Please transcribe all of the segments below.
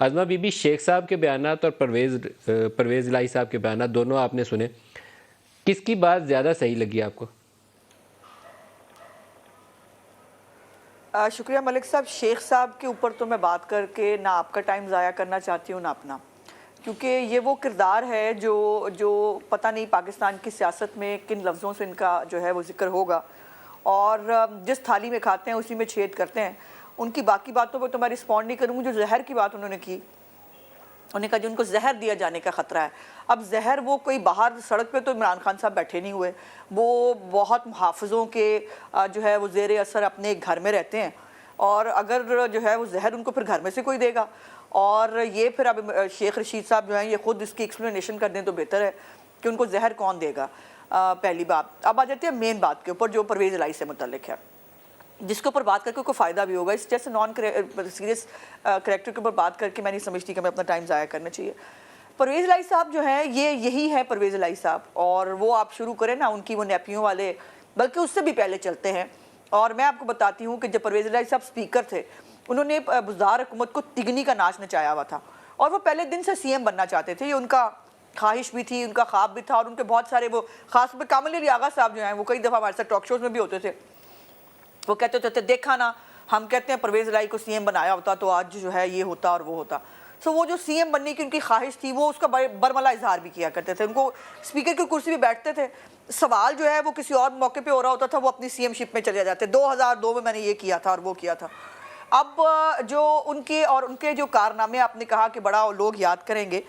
Uzma be be, شیخ صاحب کے بیانات اور پرویز الہی صاحب کے بیانات دونوں آپ نے سنے، کس کی بات زیادہ صحیح لگی آپ کو؟ شکریہ ملک صاحب. شیخ صاحب کے اوپر تو میں بات کر کے نہ آپ کا ٹائم ضائع کرنا چاہتی ہوں نہ اپنا، کیونکہ یہ وہ کردار ہے جو پتہ نہیں پاکستان کی سیاست میں کن لفظوں سے ان کا جو ہے وہ ذکر ہوگا، اور جس تھالی میں کھاتے ہیں اسی میں چھید کرتے ہیں. ان کی باقی باتوں پہ تو میں رسپونڈ نہیں کروں گی. جو زہر کی بات انہوں نے کی، انہوں نے کہا جو ان کو زہر دیا جانے کا خطرہ ہے. اب زہر وہ کوئی باہر سڑک پہ تو عمران خان صاحب بیٹھے نہیں ہوئے، وہ بہت محافظوں کے جو ہے وہ زیر اثر اپنے گھر میں رہتے ہیں، اور اگر جو ہے وہ زہر ان کو پھر گھر میں سے کوئی دے گا، اور یہ پھر اب شیخ رشید صاحب جو ہیں یہ خود اس کی ایکسپلینیشن کر دیں تو بہتر ہے کہ ان کو زہر کون دے گا. پہلی بات. اب آ جاتے ہیں مین بات کے اوپر جو پرویز الہی سے متعلق ہے، جس کے اوپر بات کر کے کوئی فائدہ بھی ہوگا. اس جیسے نان سیریس کریکٹر کے اوپر بات کر کے میں نہیں سمجھتی کہ میں اپنا ٹائم ضائع کرنا چاہیے. پرویز الہی صاحب جو ہیں یہی ہے پرویز الہی صاحب، اور وہ آپ شروع کریں نا ان کی وہ نیپیوں والے، بلکہ اس سے بھی پہلے چلتے ہیں. اور میں آپ کو بتاتی ہوں کہ جب پرویز الہی صاحب سپیکر تھے، انہوں نے بزدار حکومت کو تگنی کا ناچ نچایا ہوا تھا، اور وہ پہلے دن سے سی ایم بننا چاہتے تھے. یہ ان کا خواہش بھی تھی، ان کا خواب بھی تھا، اور ان کے بہت سارے وہ خاص طور پہ کامل علی آغا صاحب جو ہیں وہ کئی دفعہ ہمارے ساتھ ٹاک شوز میں بھی ہوتے تھے. وہ کہتے تھے دیکھا نا، ہم کہتے ہیں پرویز الہی کو سی ایم بنایا ہوتا تو آج جو ہے یہ ہوتا اور وہ ہوتا. سو وہ جو سی ایم بننے کی ان کی خواہش تھی وہ اس کا برملا اظہار بھی کیا کرتے تھے. ان کو اسپیکر کی کرسی پہ بیٹھتے تھے، سوال جو ہے وہ کسی اور موقع پہ ہو رہا ہوتا تھا، وہ اپنی سی ایم شپ میں چلے جاتے. 2002 میں نے یہ کیا تھا اور وہ کیا تھا. اب جو ان کے جو کارنامے آپ نے کہا کہ بڑا لوگ یاد کریں گے،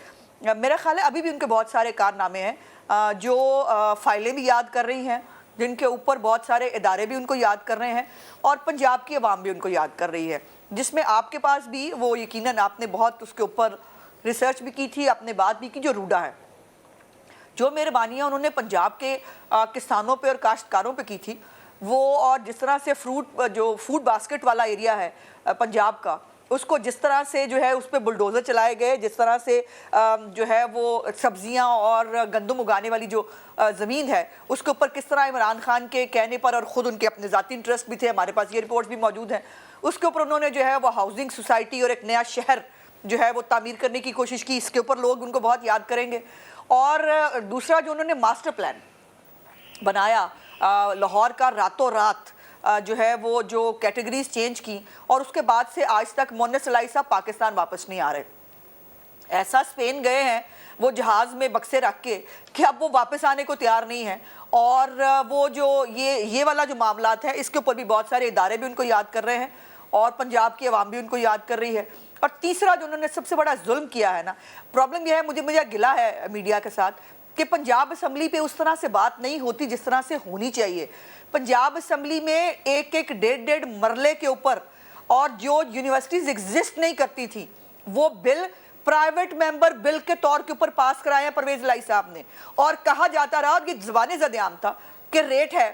میرا خیال ہے ابھی بھی ان کے بہت سارے کارنامے ہیں جو فائلیں بھی یاد کر رہی ہیں، جن کے اوپر بہت سارے ادارے بھی ان کو یاد کر رہے ہیں، اور پنجاب کی عوام بھی ان کو یاد کر رہی ہے، جس میں آپ کے پاس بھی وہ یقیناً آپ نے بہت اس کے اوپر ریسرچ بھی کی تھی، آپ نے بات بھی کی. جو روڈا ہے، جو مہربانیاں انہوں نے پنجاب کے کسانوں پہ اور کاشتکاروں پہ کی تھی، وہ اور جس طرح سے جو فوڈ باسکٹ والا ایریا ہے پنجاب کا، اس کو جس طرح سے جو ہے اس پہ بلڈوزر چلائے گئے، جس طرح سے جو ہے وہ سبزیاں اور گندم اگانے والی جو زمین ہے اس کے اوپر کس طرح عمران خان کے کہنے پر، اور خود ان کے اپنے ذاتی انٹرسٹ بھی تھے، ہمارے پاس یہ رپورٹس بھی موجود ہیں، اس کے اوپر انہوں نے جو ہے وہ ہاؤسنگ سوسائٹی اور ایک نیا شہر جو ہے وہ تعمیر کرنے کی کوشش کی. اس کے اوپر لوگ ان کو بہت یاد کریں گے. اور دوسرا جو انہوں نے ماسٹر پلان بنایا لاہور کا، راتوں رات جو ہے وہ جو کیٹیگریز چینج کی، اور اس کے بعد سے آج تک مونس الہی صاحب پاکستان واپس نہیں آ رہے. ایسا اسپین گئے ہیں وہ جہاز میں بکسے رکھ کے کہ اب وہ واپس آنے کو تیار نہیں ہیں. اور وہ جو یہ والا جو معاملات ہیں اس کے اوپر بھی بہت سارے ادارے بھی ان کو یاد کر رہے ہیں، اور پنجاب کی عوام بھی ان کو یاد کر رہی ہے. اور تیسرا جو انہوں نے سب سے بڑا ظلم کیا ہے نا، پرابلم یہ ہے، مجھے گلہ ہے میڈیا کے ساتھ کہ پنجاب اسمبلی پہ اس طرح سے بات نہیں ہوتی جس طرح سے ہونی چاہیے. پنجاب اسمبلی میں ایک 1.5 مرلے کے اوپر، اور جو یونیورسٹیز ایگزسٹ نہیں کرتی تھی، وہ بل پرائیویٹ ممبر بل کے طور کے اوپر پاس کرایا پرویز الہی صاحب نے. اور کہا جاتا رہا کہ زبان زد عام تھا کہ ریٹ ہے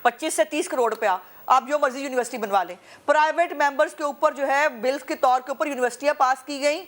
25 سے 30 کروڑ روپیہ، آپ جو مرضی یونیورسٹی بنوا لیں. پرائیویٹ ممبرز کے اوپر جو ہے بلز کے طور کے اوپر یونیورسٹیاں پاس کی گئیں.